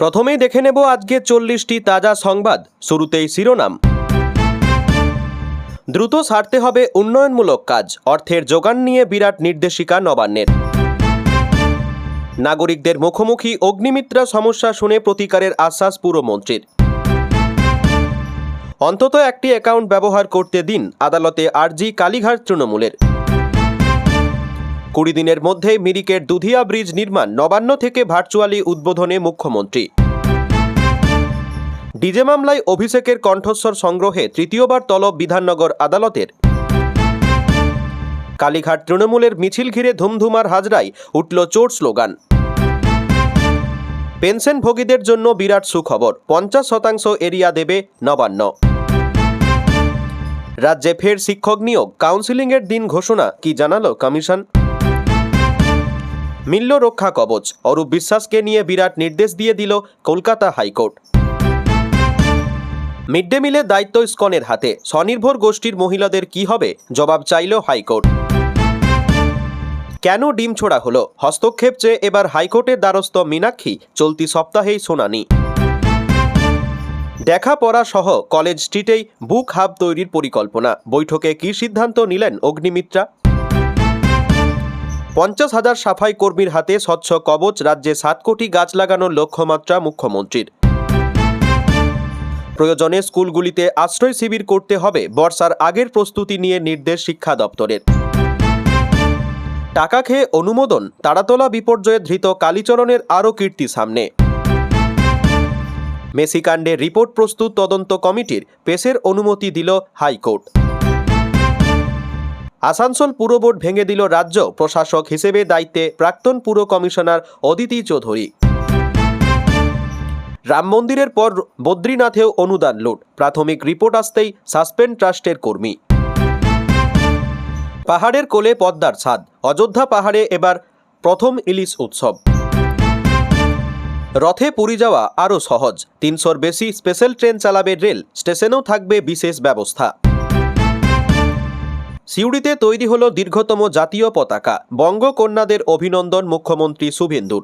প্রথমেই দেখে নেব আজকে 40টি তাজা সংবাদ। শুরুতেই শিরোনাম। দ্রুত সারতে হবে উন্নয়নমূলক কাজ, অর্থের যোগান নিয়ে বিরাট নির্দেশিকা নবান্নের। নাগরিকদের মুখোমুখি অগ্নিমিত্রা সমস্যা শুনে প্রতিকারের আশ্বাস পুরমন্ত্রীর। অন্তত একটি অ্যাকাউন্ট ব্যবহার করতে দিন, আদালতে আর্জি কালীঘাট তৃণমূলের। 20 দিনের মধ্যে মিরিকের দুধিয়া ব্রিজ নির্মাণ, নবান্ন থেকে ভার্চুয়ালি উদ্বোধনে মুখ্যমন্ত্রী। ডিজে মামলায় অভিষেকের কণ্ঠস্বর সংগ্রহে তৃতীয়বার তলব বিধাননগর আদালতের। কালীঘাট তৃণমূলের মিছিল ঘিরে ধুমধুমার হাজরায় উঠল চোর স্লোগান। পেনশনভোগীদের জন্য বিরাট সুখবর, 50% এরিয়া দেবে নবান্ন। রাজ্যে ফের শিক্ষক নিয়োগ, কাউন্সিলিংয়ের দিন ঘোষণা, কি জানালো কমিশন। মিলল রক্ষা কবচ, অরূপ বিশ্বাসকে নিয়ে বিরাট নির্দেশ দিয়ে দিল কলকাতা হাইকোর্ট। মিড ডে মিলের দায়িত্ব ইসকনের হাতে, স্বনির্ভর গোষ্ঠীর মহিলাদের কি হবে, জবাব চাইল হাইকোর্ট। কেন ডিম ছোড়া হলো, হস্তক্ষেপ চেয়ে এবার হাইকোর্টের দ্বারস্থ মীনাক্ষী, চলতি সপ্তাহেই শুনানি। দেখা পড়া সহ কলেজ স্ট্রিটেই বুক হাব তৈরির পরিকল্পনা, বৈঠকে কি সিদ্ধান্ত নিলেন অগ্নিমিত্রা। 50,000 সাফাই কর্মীর হাতে স্বচ্ছ কবচ, রাজ্যে 7 কোটি গাছ লাগানোর লক্ষ্যমাত্রা মুখ্যমন্ত্রীর। প্রয়োজনে স্কুলগুলিতে আশ্রয় শিবির করতে হবে, বর্ষার আগের প্রস্তুতি নিয়ে নির্দেশ শিক্ষা দপ্তরের। টাকা খেয়ে অনুমোদন, তারাতলা বিপর্যয়ে ধৃত কালীচরণের আরও কীর্তি সামনে। মেসিকাণ্ডে রিপোর্ট প্রস্তুত তদন্ত কমিটির, পেশের অনুমতি দিল হাইকোর্ট। আসানসোল পুর বোর্ড ভেঙে দিল রাজ্য, প্রশাসক হিসেবে দায়িত্বে প্রাক্তন পুর কমিশনার অদিতি চৌধুরী। রাম মন্দিরের পর বদ্রীনাথেও অনুদান লুট, প্রাথমিক রিপোর্ট আসতেই সাসপেন্ড ট্রাস্টের কর্মী। পাহাড়ের কোলে পদ্মার ছাদ, অযোধ্যা পাহাড়ে এবার প্রথম ইলিশ উৎসব। রথে পুরী যাওয়া আরও সহজ, 300-র বেশি স্পেশাল ট্রেন চালাবে রেল, স্টেশনেও থাকবে বিশেষ ব্যবস্থা। সিউড়িতে তৈরি হল দীর্ঘতম জাতীয় পতাকা, বঙ্গকন্যাদের অভিনন্দন মুখ্যমন্ত্রী শুভেন্দুর।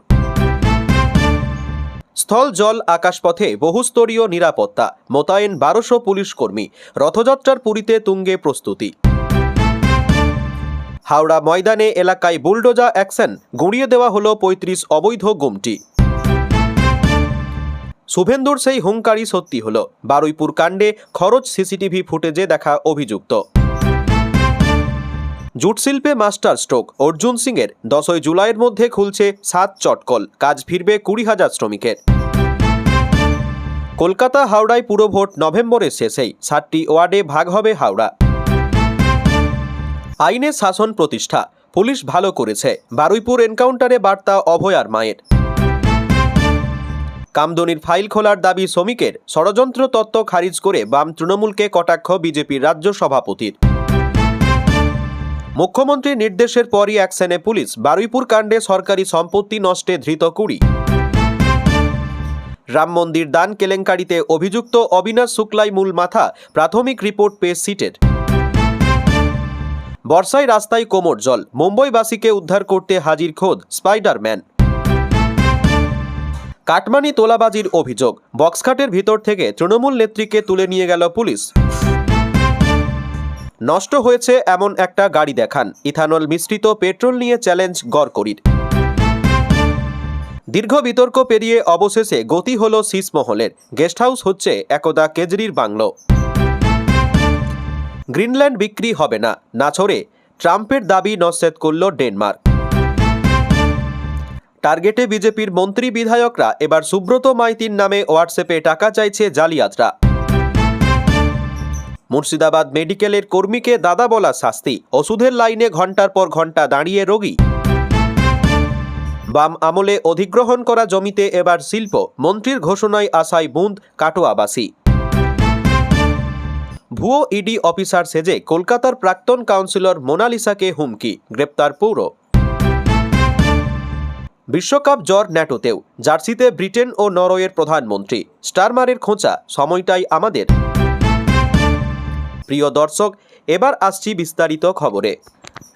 স্থল জল আকাশপথে বহুস্তরীয় নিরাপত্তা, মোতায়েন 1200 পুলিশ কর্মী, রথযাত্রার পুরীতে তুঙ্গে প্রস্তুতি। হাওড়া ময়দানে এলাকায় বুলডোজা অ্যাকশন, গুঁড়িয়ে দেওয়া হল 35 অবৈধ গুমটি। শুভেন্দুর সেই হুঙ্কারই সত্যি হল, বারুইপুর কাণ্ডে খরচ সিসিটিভি ফুটেজে দেখা অভিযুক্ত। জুট শিল্পে মাস্টার স্ট্রোক, অর্জুন সিংয়ের 10 জুলাইয়ের মধ্যে খুলছে 7 চটকল, কাজ ফিরবে 20,000 শ্রমিকের। কলকাতা হাওড়ায় পুরভোট নভেম্বরের শেষেই, 7টি ওয়ার্ডে ভাগ হবে হাওড়া। আইনের শাসন প্রতিষ্ঠা, পুলিশ ভালো করেছে, বারুইপুর এনকাউন্টারে বার্তা অভয়ার মায়ের। কামদুনির ফাইল খোলার দাবি শ্রমিকের, ষড়যন্ত্র তত্ত্ব খারিজ করে বাম তৃণমূলকে কটাক্ষ বিজেপির রাজ্য সভাপতির। মুখ্যমন্ত্রীর নির্দেশের পরই অ্যাকশনে পুলিশ, বারুইপুর কাণ্ডে সরকারি সম্পত্তি নষ্টে ধৃত 20। রাম মন্দির দান কেলেঙ্কারিতে অভিযুক্ত অবিনাশ শুক্লাই মূল মাথা, প্রাথমিক রিপোর্ট পেশ সিটের। বর্ষায় রাস্তায় কোমর জল, মুম্বইবাসীকে উদ্ধার করতে হাজির খোদ স্পাইডারম্যান। কাটমানি তোলাবাজির অভিযোগ, বক্সখাটের ভিতর থেকে তৃণমূল নেত্রীকে তুলে নিয়ে গেল পুলিশ। নষ্ট হয়েছে এমন একটা গাড়ি দেখান, ইথানল মিশ্রিত পেট্রোল নিয়ে চ্যালেঞ্জ গড়করির। দীর্ঘ বিতর্ক পেরিয়ে অবশেষে গতি হল শীষমহলের, গেস্ট হাউস হচ্ছে একদা কেজরির বাংলো। গ্রিনল্যান্ড বিক্রি হবে না, নাছরে ট্রাম্পের দাবি নস্যাৎ করল ডেনমার্ক। টার্গেটে বিজেপির মন্ত্রী বিধায়করা, এবার সুব্রত মাইতির নামে হোয়াটসঅ্যাপে টাকা চাইছে জালিয়াতরা। মুর্শিদাবাদ মেডিকেলের কর্মীকে দাদা বলা শাস্তি, ওষুধের লাইনে ঘন্টার পর ঘন্টা দাঁড়িয়ে রোগী। বাম আমলে অধিগ্রহণ করা জমিতে এবার শিল্প, মন্ত্রীর ঘোষণায় আশায় বুঁদ কাটোয়াবাসী। ভুয়ো ইডি অফিসার সেজে কলকাতার প্রাক্তন কাউন্সিলর মোনালিসাকে হুমকি, গ্রেপ্তার পৌর। বিশ্বকাপ জ্বর ন্যাটোতেও, জার্সিতে ব্রিটেন ও নরওয়ের প্রধানমন্ত্রী, স্টারমারের খোঁচা, সময়টাই আমাদের। প্রিয় দর্শক, এবার আসছি বিস্তারিত খবরে।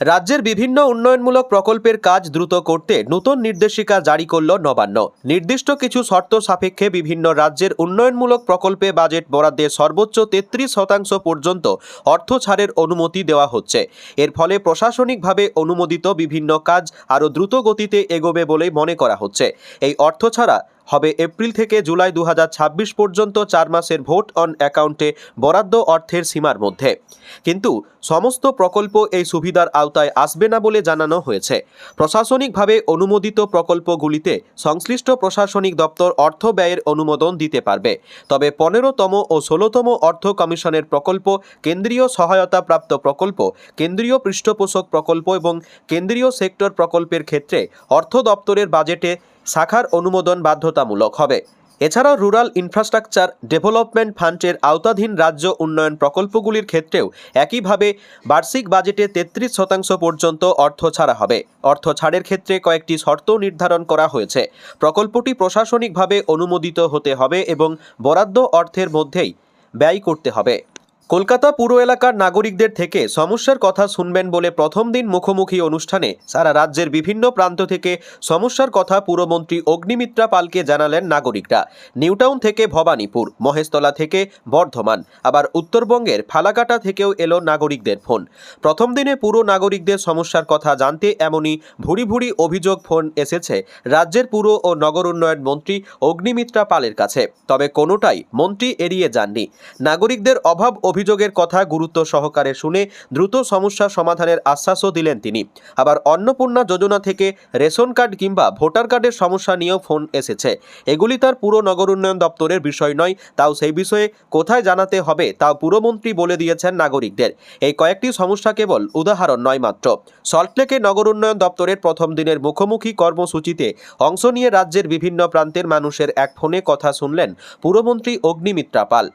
রাজ্যের বিভিন্ন উন্নয়নমূলক প্রকল্পের কাজ দ্রুত করতে নতুন নির্দেশিকা জারি করল নবান্ন। নির্দিষ্ট কিছু শর্ত সাপেক্ষে বিভিন্ন রাজ্যের উন্নয়নমূলক প্রকল্পে বাজেট বরাদ্দের সর্বোচ্চ 33% পর্যন্ত অর্থ ছাড়ের অনুমতি দেওয়া হচ্ছে। এর ফলে প্রশাসনিকভাবে অনুমোদিত বিভিন্ন কাজ আরও দ্রুত গতিতে এগোবে বলেই মনে করা হচ্ছে। এই অর্থ ছাড়া হবে এপ্রিল থেকে জুলাই 2026 পর্যন্ত 4 মাসের ভোট অন অ্যাকাউন্টে বরাদ্দ অর্থের সীমার মধ্যে। কিন্তু সমস্ত প্রকল্প এই সুবিধার আওতায় আসবে না বলে জানানো হয়েছে। প্রশাসনিকভাবে অনুমোদিত প্রকল্পগুলিতে সংশ্লিষ্ট প্রশাসনিক দপ্তর অর্থ ব্যয়ের অনুমোদন দিতে পারবে। তবে 15তম ও 16তম অর্থ কমিশনের প্রকল্প, কেন্দ্রীয় সহায়তাপ্রাপ্ত প্রকল্প, কেন্দ্রীয় পৃষ্ঠপোষক প্রকল্প এবং কেন্দ্রীয় সেক্টর প্রকল্পের ক্ষেত্রে অর্থ দপ্তরের বাজেটে শাখার অনুমোদন বাধ্যতামূলক হবে। এছাড়াও রুরাল ইনফ্রাস্ট্রাকচার ডেভেলপমেন্ট ফান্ডের আওতাধীন রাজ্য উন্নয়ন প্রকল্পগুলির ক্ষেত্রেও একইভাবে বার্ষিক বাজেটে 33% পর্যন্ত অর্থ ছাড়া হবে। অর্থ ছাড়ের ক্ষেত্রে কয়েকটি শর্ত নির্ধারণ করা হয়েছে। প্রকল্পটি প্রশাসনিকভাবে অনুমোদিত হতে হবে এবং বরাদ্দ অর্থের মধ্যেই ব্যয় করতে হবে। কলকাতা পুর এলাকার নাগরিকদের থেকে সমস্যার কথা শুনবেন বলে প্রথম দিন মুখোমুখি অনুষ্ঠানে সারা রাজ্যের বিভিন্ন প্রান্ত থেকে সমস্যার কথা পুরমন্ত্রী অগ্নিমিত্রা পালকে জানালেন নাগরিকরা। নিউটাউন থেকে ভবানীপুর, মহেশতলা থেকে বর্ধমান, আবার উত্তরবঙ্গের ফালাকাটা থেকেও এলো নাগরিকদের ফোন। প্রথম দিনে পুর নাগরিকদের সমস্যার কথা জানতে এমনই ভুরি ভুরি অভিযোগ ফোন এসেছে রাজ্যের পুর ও নগর উন্নয়ন মন্ত্রী অগ্নিমিত্রা পালের কাছে। তবে কোনোটাই মন্ত্রী এড়িয়ে যাননি। নাগরিকদের অভাব অভিযোগের কথা গুরুত্ব সহকারে শুনে দ্রুত সমস্যা সমাধানের আশ্বাসও দিলেন তিনি। আবার অন্নপূর্ণা যোজনা থেকে রেশন কার্ড কিংবা ভোটার কার্ডের সমস্যা নিয়েও ফোন এসেছে। এগুলি তার পুর নগর উন্নয়ন দপ্তরের বিষয় নয়, তাও সেই বিষয়ে কোথায় জানাতে হবে তাও পুরমন্ত্রী বলে দিয়েছেন নাগরিকদের। এই কয়েকটি সমস্যা কেবল উদাহরণ নয় মাত্র। সল্টলেকে নগর উন্নয়ন দপ্তরের প্রথম দিনের মুখোমুখি কর্মসূচিতে অংশ নিয়ে রাজ্যের বিভিন্ন প্রান্তের মানুষের এক ফোনে কথা শুনলেন পুরমন্ত্রী অগ্নিমিত্রা পাল।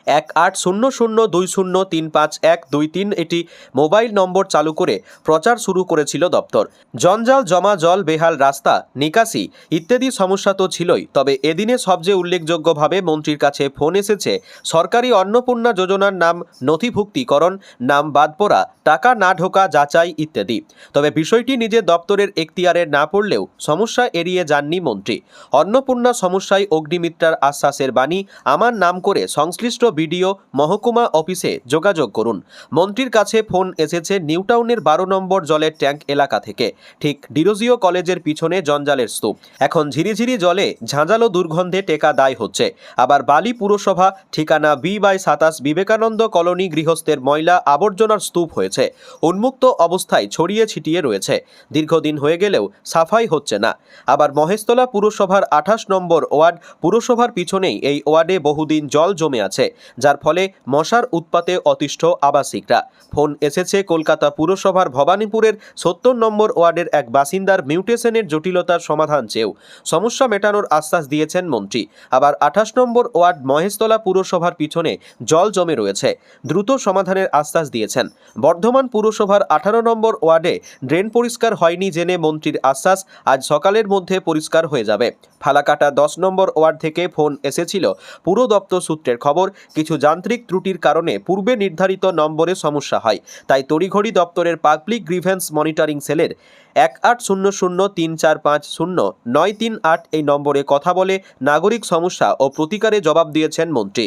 180020035123 এটি মোবাইল নম্বর চালু করে প্রচার শুরু করেছিল দপ্তর। জঞ্জাল, জমা জল, বেহাল রাস্তা, নিকাশি ইত্যাদি সমস্যা তো ছিলই, তবে এদিনে সবচেয়ে উল্লেখযোগ্যভাবে মন্ত্রীর কাছে ফোন এসেছে সরকারি অন্নপূর্ণা যোজনার নাম নথিভুক্তিকরণ, নাম বাদ পড়া, টাকা না ঢোকা যাচাই ইত্যাদি। তবে বিষয়টি নিজের দপ্তরের এখতিয়ারে না পড়লেও সমস্যা এড়িয়ে যাননি মন্ত্রী। অন্নপূর্ণা সমস্যায় অগ্নিমিত্রার আশ্বাসের বাণী, আমার নাম করে সংশ্লিষ্ট বিডিও মহকুমা অফিসে যোগাযোগ করুন। মন্ত্রীর কাছে ফোন এসেছে নিউটাউনের 12 নম্বর জলের ট্যাঙ্ক এলাকা থেকে, ঠিক ডিরোজিও কলেজের পিছনে জঞ্জালের স্তূপ। এখন ঝিরিঝিরি জলে ঝাঁঝালো দুর্গন্ধে টেকা দায় হচ্ছে। আবার বালি পুরসভা, ঠিকানা B/27 বিবেকানন্দ কলোনি, গৃহস্থের ময়লা আবর্জনার স্তূপ হয়েছে, উন্মুক্ত অবস্থায় ছড়িয়ে ছিটিয়ে রয়েছে। দীর্ঘদিন হয়ে গেলেও সাফাই হচ্ছে না। আবার মহেশতলা পুরসভার 28 নম্বর ওয়ার্ড, পুরসভার পিছনেই এই ওয়ার্ডে বহুদিন জল জমে আছে, যার ফলে মশার উৎপাতে অতিষ্ঠ আবাসিকরা। ফোন এসেছে কলকাতা পুরসভার ভবানীপুরের 70 নম্বর ওয়ার্ডের এক বাসিন্দার মিউটেশনের জটিলতার সমাধান চেয়েও সমস্যা মেটানোর আশ্বাস দিয়েছেন মন্ত্রী। আবার 28 নম্বর ওয়ার্ড মহেশতলা পুরসভার পিছনে জল জমে রয়েছে, দ্রুত সমাধানের আশ্বাস দিয়েছেন। বর্ধমান পুরসভার 18 নম্বর ওয়ার্ডে ড্রেন পরিষ্কার হয়নি জেনে মন্ত্রীর আশ্বাস, আজ সকালের মধ্যে পরিষ্কার হয়ে যাবে। ফালাকাটা 10 নম্বর ওয়ার্ড থেকে ফোন এসেছিল পুর দপ্তর সূত্রের খবর, কিছু যান্ত্রিক ত্রুটির কারণে পূর্বে নির্ধারিত নম্বরে সমস্যা হয়, তাই তড়িঘড়ি দপ্তরের পাবলিক গ্রিভেন্স মনিটরিং সেলের 180034500938 এই নম্বরে কথা বলে নাগরিক সমস্যা ও প্রতিকারে জবাব দিয়েছেন মন্ত্রী।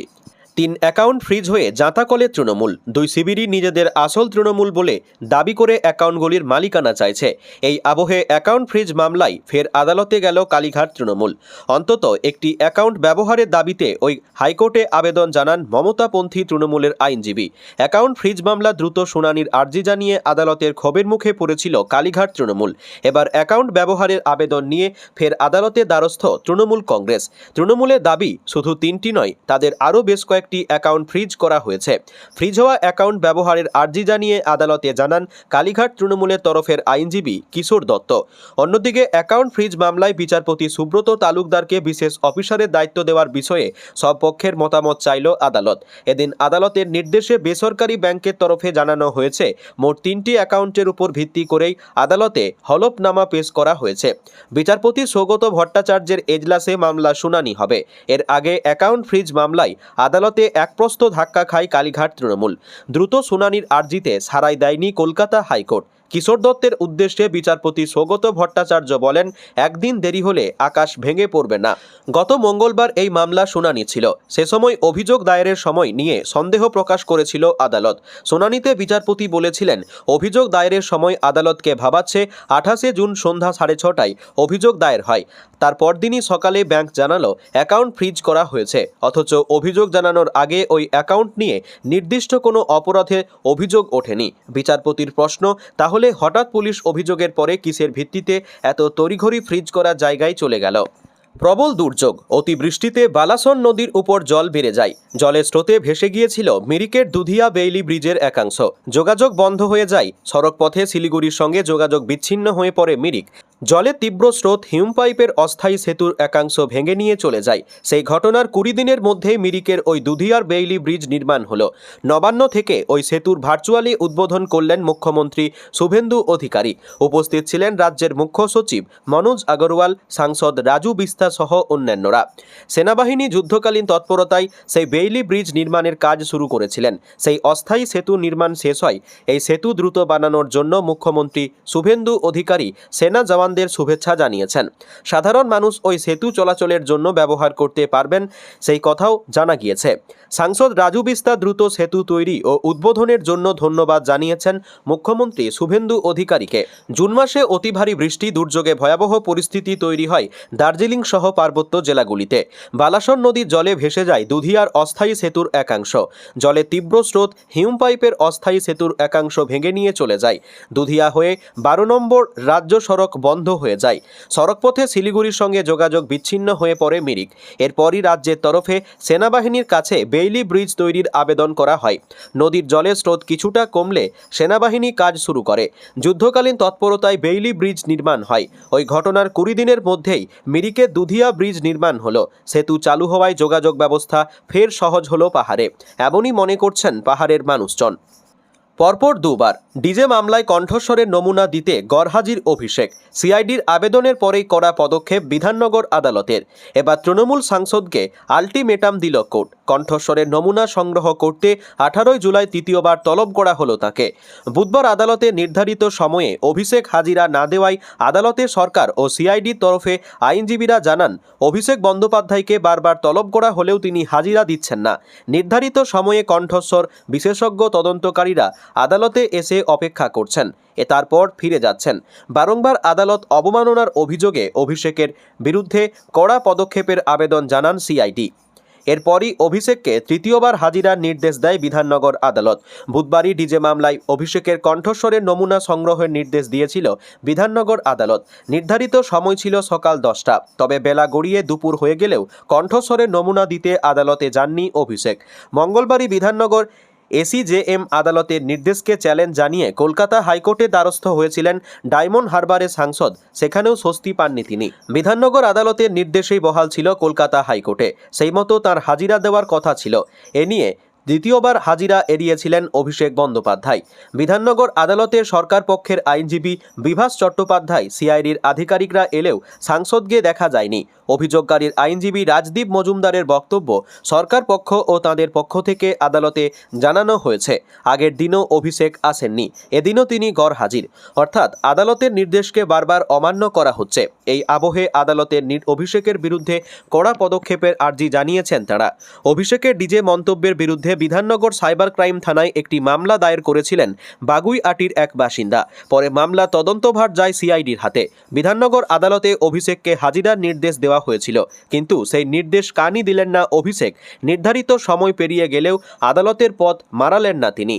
3 অ্যাকাউন্ট ফ্রিজ হয়ে জাঁতাকলে তৃণমূল, 2 শিবিরই নিজেদের আসল তৃণমূল বলে দাবি করে অ্যাকাউন্টগুলির মালিকানা চাইছে। এই আবহে অ্যাকাউন্ট ফ্রিজ মামলায় ফের আদালতে গেল কালীঘাট তৃণমূল। অন্তত একটি অ্যাকাউন্ট ব্যবহারের দাবিতে ওই হাইকোর্টে আবেদন জানান মমতাপন্থী তৃণমূলের আইনজীবী। অ্যাকাউন্ট ফ্রিজ মামলা দ্রুত শুনানির আর্জি জানিয়ে আদালতের ক্ষোভের মুখে পড়েছিল কালীঘাট তৃণমূল। এবার অ্যাকাউন্ট ব্যবহারের আবেদন নিয়ে ফের আদালতে দ্বারস্থ তৃণমূল কংগ্রেস। তৃণমূলের দাবি শুধু 3টি নয়, তাদের আরও বেশ কয়েকটি অ্যাকাউন্ট ফ্রিজ করা হয়েছে। ফ্রিজ হওয়া অ্যাকাউন্ট ব্যবহারের আর্জি জানিয়ে আদালতে জানান কালীঘাট তৃণমূলের তরফের আইনজীবী কিশোর দত্ত। অন্যদিকে অ্যাকাউন্ট ফ্রিজ মামলায় বিচারপতি সুব্রত তালুকদারকে বিশেষ অফিসারের দায়িত্ব দেওয়ার বিষয়ে সব পক্ষের মতামত চাইল আদালত। এদিন আদালতের নির্দেশে বেসরকারি ব্যাংকের তরফে জানানো হয়েছে মোট 3টি অ্যাকাউন্টের উপর ভিত্তি করেই আদালতে হলফনামা পেশ করা হয়েছে। বিচারপতি সৌগত ভট্টাচার্যের এজলাসে মামলা শুনানি হবে। এর আগে অ্যাকাউন্ট ফ্রিজ মামলায় আদালত আদালতে একপ্রস্ত ধাক্কা খায় কালীঘাট তৃণমূল। দ্রুত শুনানির আর্জিতে সারাই দেয়নি কলকাতা হাইকোর্ট। কিশোর দত্তের উদ্দেশ্যে বিচারপতি সৌগত ভট্টাচার্য বলেন, একদিন দেরি হলে আকাশ ভেঙে পড়বে না। গত মঙ্গলবার এই মামলা শুনানি ছিল। সে সময় অভিযোগ দায়েরের সময় নিয়ে সন্দেহ প্রকাশ করেছিল আদালত। শুনানিতে বিচারপতি বলেছিলেন, অভিযোগ দায়েরের সময় আদালতকে ভাবাচ্ছে 28 জুন সন্ধ্যা 6:30টায় অভিযোগ দায়ের হয়। তার পরদিনই সকালে ব্যাংক জানালো অ্যাকাউন্ট ফ্রিজ করা হয়েছে, অথচ অভিযোগ জানানোর আগে ওই অ্যাকাউন্ট নিয়ে নির্দিষ্ট কোনো অপরাধের অভিযোগ ওঠেনি। বিচারপতির প্রশ্ন, তাহলে হঠাৎ পুলিশ অভিযোগের পরে কিসের ভিত্তিতে এত তড়িঘড়ি ফ্রিজ করা জায়গায় চলে গেল? প্রবল দুর্যোগ, অতিবৃষ্টিতে বালাসন নদীর উপর জল বেড়ে যায়। জলের স্রোতে ভেসে গিয়েছিল মিরিকের দুধিয়া বেইলি ব্রিজের একাংশ। যোগাযোগ বন্ধ হয়ে যায়। সড়কপথে শিলিগুড়ির সঙ্গে যোগাযোগ বিচ্ছিন্ন হয়ে পড়ে মিরিক। জলের তীব্র স্রোত হিউম পাইপের অস্থায়ী সেতুর একাংশ ভেঙে নিয়ে চলে যায়। সেই ঘটনার 20 দিনের মধ্যেই মিরিকের ওই দুধিয়ার বেইলি ব্রিজ নির্মাণ হলো। নবান্ন থেকে ওই সেতুর ভার্চুয়ালি উদ্বোধন করলেন মুখ্যমন্ত্রী শুভেন্দু অধিকারী। উপস্থিত ছিলেন রাজ্যের মুখ্য সচিব মনোজ আগরওয়াল, সাংসদ রাজু বিস্তা সহ অন্যান্যরা। সেনাবাহিনী যুদ্ধকালীন তৎপরতায় সেই বেইলি ব্রিজ নির্মাণের কাজ শুরু করেছিলেন। সেই অস্থায়ী সেতু নির্মাণ শেষ হয়। এই সেতু দ্রুত বানানোর জন্য মুখ্যমন্ত্রী শুভেন্দু অধিকারী সেনা জওয়ানদের শুভেচ্ছা জানিয়েছেন। সাধারণ মানুষ ওই সেতু চলাচলের জন্য ব্যবহার করতে পারবেন, সেই কথাও জানা গিয়েছে। সাংসদ রাজু বিস্তা দ্রুত সেতু তৈরি ও উদ্বোধনের জন্য ধন্যবাদ জানিয়েছেন মুখ্যমন্ত্রী শুভেন্দু অধিকারীকে। জুন মাসে অতি ভারী বৃষ্টি দুর্যোগে ভয়াবহ পরিস্থিতি তৈরি হয় দার্জিলিং সহ পার্বত্য জেলাগুলিতে। বালাসন নদীর জলে ভেসে যায় দুধিয়ার অস্থায়ী সেতুর একাংশ। জলে তীব্র স্রোত হিউম পাইপের অস্থায়ী সেতুর একাংশ ভেঙে নিয়ে চলে যায়। দুধিয়া হয়ে 12 নম্বর রাজ্য সড়ক বন্ধ হয়ে যায়। সড়কপথে শিলিগুড়ির সঙ্গে যোগাযোগ বিচ্ছিন্ন হয়ে পড়ে মিরিক। এরপরই রাজ্যের তরফে সেনাবাহিনীর কাছে বেইলি ব্রিজ তৈরির আবেদন করা হয়। নদীর জলের স্রোত কিছুটা কমলে সেনাবাহিনী কাজ শুরু করে। যুদ্ধকালীন তৎপরতায় বেইলি ব্রিজ নির্মাণ হয়। ওই ঘটনার 20 দিনের মধ্যেই মিরিকে দুধিয়া ব্রিজ নির্মাণ হলো। সেতু চালু হওয়ায় যোগাযোগ ব্যবস্থা ফের সহজ হলো পাহাড়ে, এমনই মনে করছেন পাহাড়ের মানুষজন। পরপর দুবার ডিজে মামলায় কণ্ঠস্বরের নমুনা দিতে গরহাজির অভিষেক। সিআইডির আবেদনের পরেই কড়া পদক্ষেপ বিধাননগর আদালতের। এবার তৃণমূল সাংসদকে আলটিমেটাম দিল কোর্ট। কণ্ঠস্বরের নমুনা সংগ্রহ করতে 18 জুলাই তৃতীয়বার তলব করা হলো তাকে। বুধবার আদালতে নির্ধারিত সময়ে অভিষেক হাজিরা না দেওয়ায় আদালতে সরকার ও সিআইডির তরফে আইনজীবীরা জানান, অভিষেক বন্দ্যোপাধ্যায়কে বারবার তলব করা হলেও তিনি হাজিরা দিচ্ছেন না। নির্ধারিত সময়ে কণ্ঠস্বর বিশেষজ্ঞ তদন্তকারীরা আদালতে এসে অপেক্ষা করছেন, তারপর ফিরে যাচ্ছেন। বারংবার আদালত অবমাননার অভিযোগে অভিষেকের বিরুদ্ধে কড়া পদক্ষেপের আবেদন জানান সিআইডি। এরপরই অভিষেককে তৃতীয়বার হাজিরার নির্দেশ দেয় বিধাননগর আদালত। বুধবারই ডিজে মামলায় অভিষেকের কণ্ঠস্বরের নমুনা সংগ্রহের নির্দেশ দিয়েছিল বিধাননগর আদালত। নির্ধারিত সময় ছিল সকাল 10টা, তবে বেলা গড়িয়ে দুপুর হয়ে গেলেও কণ্ঠস্বরের নমুনা দিতে আদালতে যাননি অভিষেক। মঙ্গলবারই বিধাননগর এসিজেএম আদালতের নির্দেশকে চ্যালেঞ্জ জানিয়ে কলকাতা হাইকোর্টে দ্বারস্থ হয়েছিলেন ডায়মন্ড হারবারের সাংসদ। সেখানেও স্বস্তি পাননি তিনি। বিধাননগর আদালতের নির্দেশেই বহাল ছিল কলকাতা হাইকোর্টে। সেই মতো তার হাজিরা দেওয়ার কথা ছিল। এ নিয়ে দ্বিতীয়বার হাজিরা এড়িয়েছিলেন অভিষেক বন্দ্যোপাধ্যায়। বিধাননগর আদালতের সরকার পক্ষের আইনজীবী বিভাস চট্টোপাধ্যায়, সিআইডির আধিকারিকরা এলেও সাংসদকে দেখা যায়নি। অভিযোগকারীর আইনজীবী রাজদীপ মজুমদারের বক্তব্য, সরকার পক্ষ ও তাঁদের পক্ষ থেকে আদালতে জানানো হয়েছে আগের দিনও অভিষেক আসেননি, এদিনও তিনি গরহাজির। অর্থাৎ আদালতের নির্দেশকে বারবার অমান্য করা হচ্ছে। এই আবহে আদালতের অভিষেকের বিরুদ্ধে কড়া পদক্ষেপের আর্জি জানিয়েছেন তারা। অভিষেকের ডিজে মন্তব্যের বিরুদ্ধে বিধাননগর সাইবার ক্রাইম থানায় একটি মামলা দায়ের করেছিলেন বাগুইআটির এক বাসিন্দা। পরে মামলা তদন্তভার যায় সিআইডির হাতে। বিধাননগর আদালতে অভিষেককে হাজিরার নির্দেশ দেওয়া হয়েছিল, কিন্তু সেই নির্দেশ কানই দিলেন না অভিষেক। নির্ধারিত সময় পেরিয়ে গেলেও আদালতের পথ মারালেন না তিনি।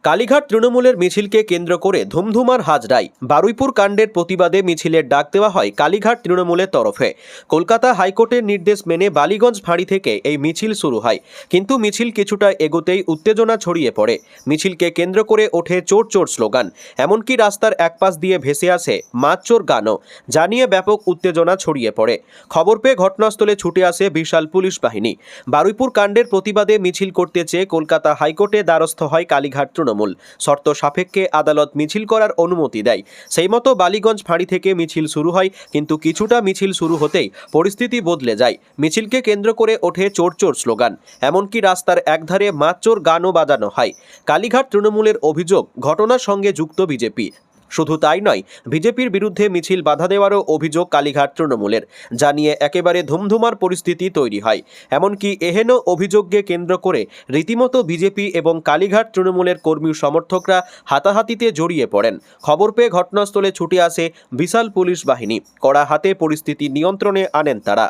কালীঘাট তৃণমূলের মিছিলকে কেন্দ্র করে ধুমধুমার হাজরায়। বারুইপুর কাণ্ডের প্রতিবাদে মিছিলের ডাক দেওয়া হয় কালীঘাট তৃণমূলের তরফে। কলকাতা হাইকোর্টের নির্দেশ মেনে বালিগঞ্জ ফাঁড়ি থেকে এই মিছিল শুরু হয়, কিন্তু মিছিল কিছুটা এগোতেই উত্তেজনা ছড়িয়ে পড়ে। মিছিলকে কেন্দ্র করে ওঠে চোর চোর স্লোগান, এমনকি রাস্তার একপাশ দিয়ে ভেসে আসে মাছ চোর গানও। জানিয়ে ব্যাপক উত্তেজনা ছড়িয়ে পড়ে। খবর পেয়ে ঘটনাস্থলে ছুটে আসে বিশাল পুলিশ বাহিনী। বারুইপুর কাণ্ডের প্রতিবাদে মিছিল করতে চেয়ে কলকাতা হাইকোর্টে দ্বারস্থ হয় কালীঘাট তৃণমূল। তৃণমূল। শর্ত সাপেক্ষে আদালত মিছিল করার অনুমতি দেয়। সেই মতো বালিগঞ্জ ফাঁড়ি থেকে মিছিল শুরু হয়, কিন্তু কিছুটা মিছিল শুরু হতেই পরিস্থিতি বদলে যায়। মিছিলকে কেন্দ্র করে ওঠে চোর চোর স্লোগান, এমনকি রাস্তার একধারে মাতচোর গানও বাজানো হয়। কালীঘাট তৃণমূলের অভিযোগ ঘটনার সঙ্গে যুক্ত বিজেপি। শুধু তাই নয়, বিজেপির বিরুদ্ধে মিছিল বাধা দেওয়ারও অভিযোগ কালীঘাট তৃণমূলের, যা নিয়ে একেবারে ধুমধুমার পরিস্থিতি তৈরি হয়। এমনকি এহেন অভিযোগকে কেন্দ্র করে রীতিমতো বিজেপি এবং কালীঘাট তৃণমূলের কর্মী সমর্থকরা হাতাহাতিতে জড়িয়ে পড়েন। খবর পেয়ে ঘটনাস্থলে ছুটে আসে বিশাল পুলিশ বাহিনী। কড়া হাতে পরিস্থিতি নিয়ন্ত্রণে আনেন তারা।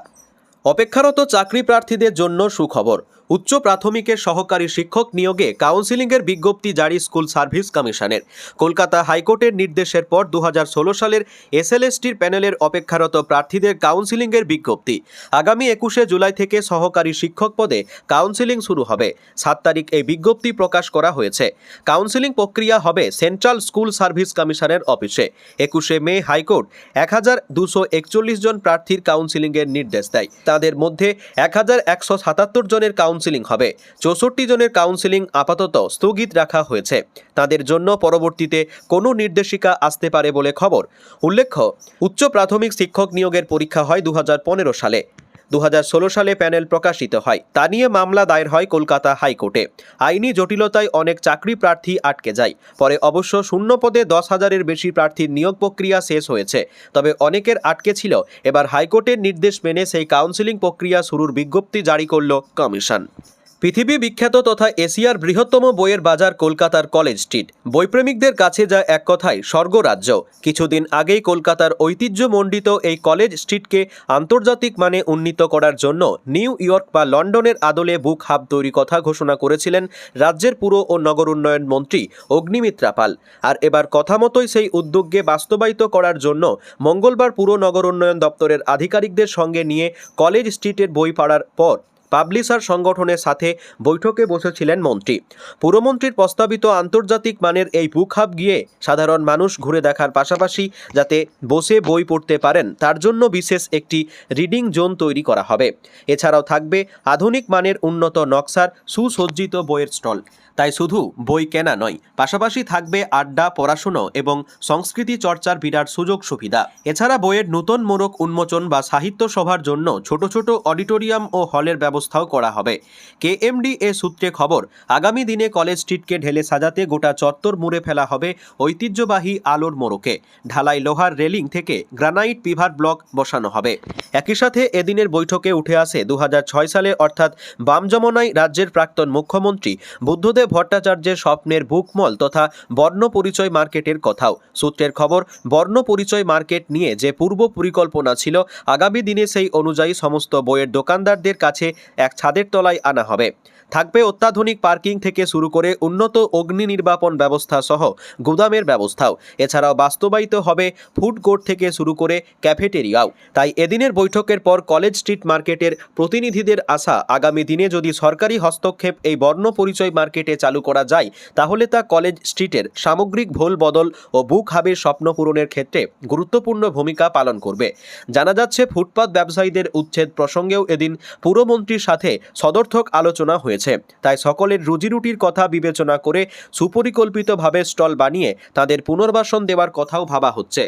অপেক্ষারত চাকরি প্রার্থীদের জন্য সুখবর। উচ্চ প্রাথমিকের সহকারী শিক্ষক নিয়োগে কাউন্সিলিংয়ের বিজ্ঞপ্তি জারি স্কুল সার্ভিস কমিশনের। কলকাতা হাইকোর্টের নির্দেশের পর 2016 সালের এসএলএসটির প্যানেলের অপেক্ষারত প্রার্থীদের কাউন্সিলিংয়ের বিজ্ঞপ্তি। আগামী 21শে জুলাই থেকে সহকারী শিক্ষক পদে কাউন্সিলিং শুরু হবে। 7 তারিখ এই বিজ্ঞপ্তি প্রকাশ করা হয়েছে। কাউন্সিলিং প্রক্রিয়া হবে সেন্ট্রাল স্কুল সার্ভিস কমিশনের অফিসে। 21শে মে হাইকোর্ট 1241 জন প্রার্থীর কাউন্সিলিংয়ের নির্দেশ দেয়। তাদের মধ্যে 1177 জনের কাউন্সিলিং হবে। 64 জনের কাউন্সিলিং আপাতত স্থগিত রাখা হয়েছে। তাদের জন্য পরবর্তীতে কোনো নির্দেশিকা আসতে পারে বলে খবর। উল্লেখ্য, উচ্চ প্রাথমিক শিক্ষক নিয়োগের পরীক্ষা হয় 2015 সালে। 2016 সালে প্যানেল প্রকাশিত হয়। তা নিয়ে মামলা দায়ের হয় কলকাতা হাইকোর্টে। আইনি জটিলতায় অনেক চাকরি প্রার্থী আটকে যায়। পরে অবশ্য শূন্য পদে 10,000-এর বেশি প্রার্থীর নিয়োগ প্রক্রিয়া শেষ হয়েছে। তবে অনেকের আটকে ছিল। এবার হাইকোর্টের নির্দেশ মেনে সেই কাউন্সিলিং প্রক্রিয়া শুরুর বিজ্ঞপ্তি জারি করল কমিশন। পৃথিবী বিখ্যাত তথা এশিয়ার বৃহত্তম বইয়ের বাজার কলকাতার কলেজ স্ট্রিট বইপ্রেমিকদের কাছে যা এক কথায় স্বর্গরাজ্য। কিছুদিন আগেই কলকাতার ঐতিহ্যমণ্ডিত এই কলেজ স্ট্রিটকে আন্তর্জাতিক মানে উন্নীত করার জন্য নিউ ইয়র্ক বা লন্ডনের আদলে বুক হাব তৈরি কথা ঘোষণা করেছিলেন রাজ্যের পুর ও নগর উন্নয়ন মন্ত্রী অগ্নিমিত্রা পাল। আর এবার কথা মতোই সেই উদ্যোগকে বাস্তবায়িত করার জন্য মঙ্গলবার পুর নগর উন্নয়ন দপ্তরের আধিকারিকদের সঙ্গে নিয়ে কলেজ স্ট্রিটের বই পড়ার পর পাবলিশার সংগঠনের সাথে বৈঠকে বসেছিলেন মন্ত্রী। পুরমন্ত্রীর প্রস্তাবিত আন্তর্জাতিক মানের এই বুক হাব গিয়ে সাধারণ মানুষ ঘুরে দেখার পাশাপাশি যাতে বসে বই পড়তে পারেন তার জন্য বিশেষ একটি রিডিং জোন তৈরি করা হবে। এছাড়াও থাকবে আধুনিক মানের উন্নত নকশার সুসজ্জিত বইয়ের স্টল। তাই শুধু বই কেনা নয়, পাশাপাশি থাকবে আড্ডা, পড়াশুনো এবং সংস্কৃতি চর্চার বিরাট সুযোগ সুবিধা। এছাড়া বইয়ের নতুন মোড়ক উন্মোচন বা সাহিত্য সভার জন্য ছোট ছোট অডিটোরিয়াম ও হলের ব্যবস্থাও করা হবে। কেএমডিএ সূত্রে খবর, আগামী দিনে কলেজ স্ট্রিটকে ঢেলে সাজাতে গোটা চত্বর মুড়ে ফেলা হবে ঐতিহ্যবাহী আলোর মোড়কে। ঢালাই লোহার রেলিং থেকে গ্রানাইট পিভার ব্লক বসানো হবে। একই সাথে এদিনের বৈঠকে উঠে আসে 2006 সালে অর্থাৎ বাম জমানায় রাজ্যের প্রাক্তন মুখ্যমন্ত্রী বুদ্ধদেব ভট্টাচার্যের স্বপ্নের বুকমল তথা বর্ণ পরিচয় মার্কেটের কথাও। সূত্রের খবর, বর্ণ পরিচয় মার্কেট নিয়ে যে পূর্ব পরিকল্পনা ছিল, আগামী দিনে সেই অনুযায়ী সমস্ত বইয়ের দোকানদারদের কাছে এক ছাদের তলায় আনা হবে। থাকবে অত্যাধুনিক পার্কিং থেকে শুরু করে উন্নত অগ্নি নির্বাপন ব্যবস্থা সহ গুদামের ব্যবস্থাও। এছাড়াও বাস্তবায়িত হবে ফুড কোর্ট থেকে শুরু করে ক্যাফেটেরিয়াও। তাই এদিনের বৈঠকের পর কলেজ স্ট্রিট মার্কেটের প্রতিনিধিদের আশা, আগামী দিনে যদি সরকারি হস্তক্ষেপ এই বর্ণ পরিচয় মার্কেটে চালু করা যায়, তাহলে তা কলেজ স্ট্রিটের সামগ্রিক ভোল বদল ও বুক হাবের স্বপ্ন পূরণের ক্ষেত্রে গুরুত্বপূর্ণ ভূমিকা পালন করবে। জানা যাচ্ছে, ফুটপাত ব্যবসায়ীদের উচ্ছেদ প্রসঙ্গেও এদিন পুরমন্ত্রীর সাথে সদর্থক আলোচনা হয়েছে। তাই সকলের রুজিরুটির কথা বিবেচনা করে সুপরিকল্পিতভাবে স্টল বানিয়ে তাদের পুনর্বাসন দেওয়ার কথাও ভাবা হচ্ছে।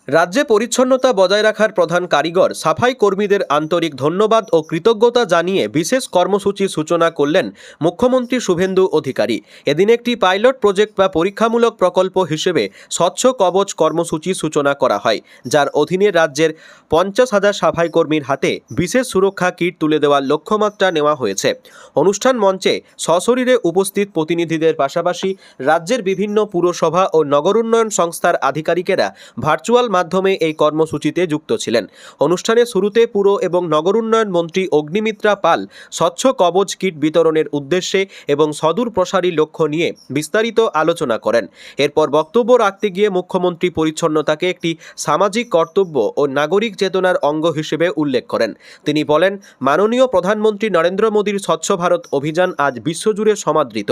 রাজ্যে পরিচ্ছন্নতা বজায় রাখার প্রধান কারিগর সাফাই কর্মীদের আন্তরিক ধন্যবাদ ও কৃতজ্ঞতা জানিয়ে বিশেষ কর্মসূচি সূচনা করলেন মুখ্যমন্ত্রী শুভেন্দু অধিকারী। এদিন একটি পাইলট প্রজেক্ট বা পরীক্ষামূলক প্রকল্প হিসেবে স্বচ্ছ কবচ কর্মসূচি সূচনা করা হয়, যার অধীনে রাজ্যের 50,000 সাফাই কর্মীর হাতে বিশেষ সুরক্ষা কিট তুলে দেওয়ার লক্ষ্যমাত্রা নেওয়া হয়েছে। অনুষ্ঠান মঞ্চে সশরীরে উপস্থিত প্রতিনিধিদের পাশাপাশি রাজ্যের বিভিন্ন পুরসভা ও নগর উন্নয়ন সংস্থার আধিকারিকেরা ভার্চুয়াল মাধ্যমে এই কর্মসূচিতে যুক্ত ছিলেন। অনুষ্ঠানের শুরুতে পুর এবং নগর উন্নয়ন মন্ত্রী অগ্নিমিত্রা পাল স্বচ্ছ কবচ কিট বিতরণের উদ্দেশ্যে এবং সদূর প্রসারী লক্ষ্য নিয়ে বিস্তারিত আলোচনা করেন। এরপর বক্তব্য রাখতে গিয়ে মুখ্যমন্ত্রী পরিচ্ছন্নতাকে একটি সামাজিক কর্তব্য ও নাগরিক চেতনার অঙ্গ হিসেবে উল্লেখ করেন। তিনি বলেন, মাননীয় প্রধানমন্ত্রী নরেন্দ্র মোদীর স্বচ্ছ ভারত অভিযান আজ বিশ্বজুড়ে সমাদৃত।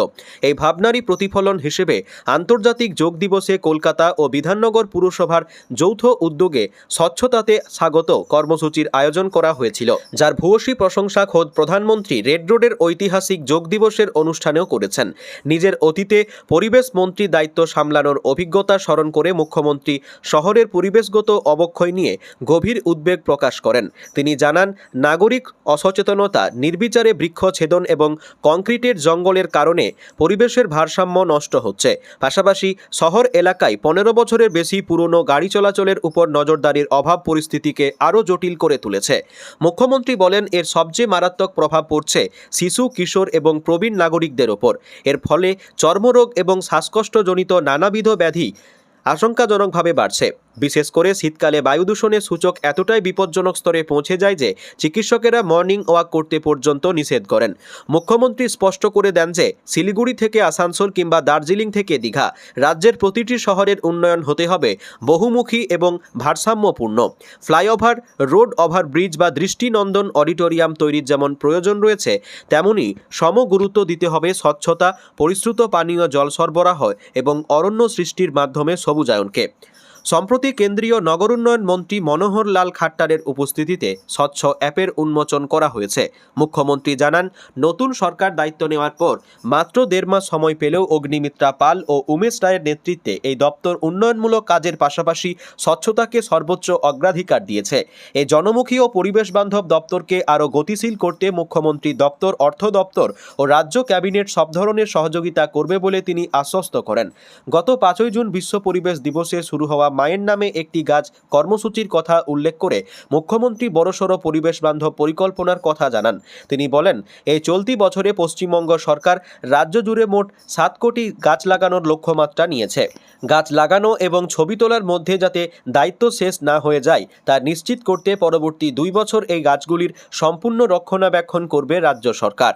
এই ভাবনারই প্রতিফলন হিসেবে আন্তর্জাতিক যোগ দিবসে কলকাতা ও বিধাননগর পুরসভার যৌথ যৌথ উদ্যোগে স্বচ্ছতাতে স্বাগত কর্মসূচির আয়োজন করা হয়েছিল, যার ভূয়সী প্রশংসা খোদ প্রধানমন্ত্রী রেড রোডের ঐতিহাসিক যোগ দিবসের অনুষ্ঠানেও করেছেন। নিজের অতীতে পরিবেশ মন্ত্রী দায়িত্ব সামলানোর অভিজ্ঞতা স্মরণ করে মুখ্যমন্ত্রী শহরের পরিবেশগত অবক্ষয় নিয়ে গভীর উদ্বেগ প্রকাশ করেন। তিনি জানান, নাগরিক অসচেতনতা, নির্বিচারে বৃক্ষছেদন এবং কংক্রিটের জঙ্গলের কারণে পরিবেশের ভারসাম্য নষ্ট হচ্ছে। পাশাপাশি শহর এলাকায় 15 বছরের বেশি পুরনো গাড়ি চলাচলের উপর নজরদারির অভাব পরিস্থিতিকে আরও জটিল করে তুলেছে। মুখ্যমন্ত্রী বলেন, এর সবচেয়ে মারাত্মক প্রভাব পড়ছে শিশু, কিশোর এবং প্রবীণ নাগরিকদের ওপর। এর ফলে চর্মরোগ এবং শ্বাসকষ্টজনিত নানাবিধ ব্যাধি আশঙ্কাজনকভাবে বাড়ছে। বিশেষ করে শীতকালে বায়ু দূষণের সূচক এতটাই বিপজ্জনক স্তরে পৌঁছে যায় যে চিকিৎসকেরা মর্নিং ওয়াক করতে পর্যন্ত নিষেধ করেন। মুখ্যমন্ত্রী স্পষ্ট করে দেন যে শিলিগুড়ি থেকে আসানসোল কিংবা দার্জিলিং থেকে দীঘা, রাজ্যের প্রতিটি শহরের উন্নয়ন হতে হবে বহুমুখী এবং ভারসাম্যপূর্ণ। ফ্লাইওভার, রোড ওভারব্রিজ বা দৃষ্টিনন্দন অডিটোরিয়াম তৈরির যেমন প্রয়োজন রয়েছে, তেমনি সম গুরুত্ব দিতে হবে স্বচ্ছতা, পরিশ্রুত পানীয় জল সরবরাহ এবং অরণ্য সৃষ্টির মাধ্যমে সবুজায়নকে। সম্প্রতি কেন্দ্রীয় নগর উন্নয়ন মন্ত্রী মনোহর লাল খাট্টারের উপস্থিতিতে স্বচ্ছ অ্যাপের উন্মোচন করা হয়েছে। মুখ্যমন্ত্রী জানান, নতুন সরকার দায়িত্ব নেওয়ার পর মাত্র 1.5 মাস সময় পেলেও অগ্নিমিত্রা পাল ও উমেশ রায়ের নেতৃত্বে এই দপ্তর উন্নয়নমূলক কাজের পাশাপাশি স্বচ্ছতাকে সর্বোচ্চ অগ্রাধিকার দিয়েছে। এই জনমুখী ও পরিবেশ বান্ধব দপ্তরকে আরও গতিশীল করতে মুখ্যমন্ত্রী দপ্তর, অর্থ দপ্তর ও রাজ্য ক্যাবিনেট সব ধরনের সহযোগিতা করবে বলে তিনি আশ্বস্ত করেন। গত 5ই জুন বিশ্ব পরিবেশ দিবসে শুরু হওয়া মায়ের নামে একটি গাছ কর্মসূচির কথা উল্লেখ করে মুখ্যমন্ত্রী বড়সড় পরিবেশ বান্ধব পরিকল্পনার কথা জানান। তিনি বলেন, এই চলতি বছরে পশ্চিমবঙ্গ সরকার রাজ্য জুড়ে মোট 7 কোটি গাছ লাগানোর লক্ষ্যমাত্রা নিয়েছে। গাছ লাগানো এবং ছবি তোলার মধ্যে যাতে দায়িত্ব শেষ না হয়ে যায় তা নিশ্চিত করতে পরবর্তী 2 বছর এই গাছগুলির সম্পূর্ণ রক্ষণাবেক্ষণ করবে রাজ্য সরকার।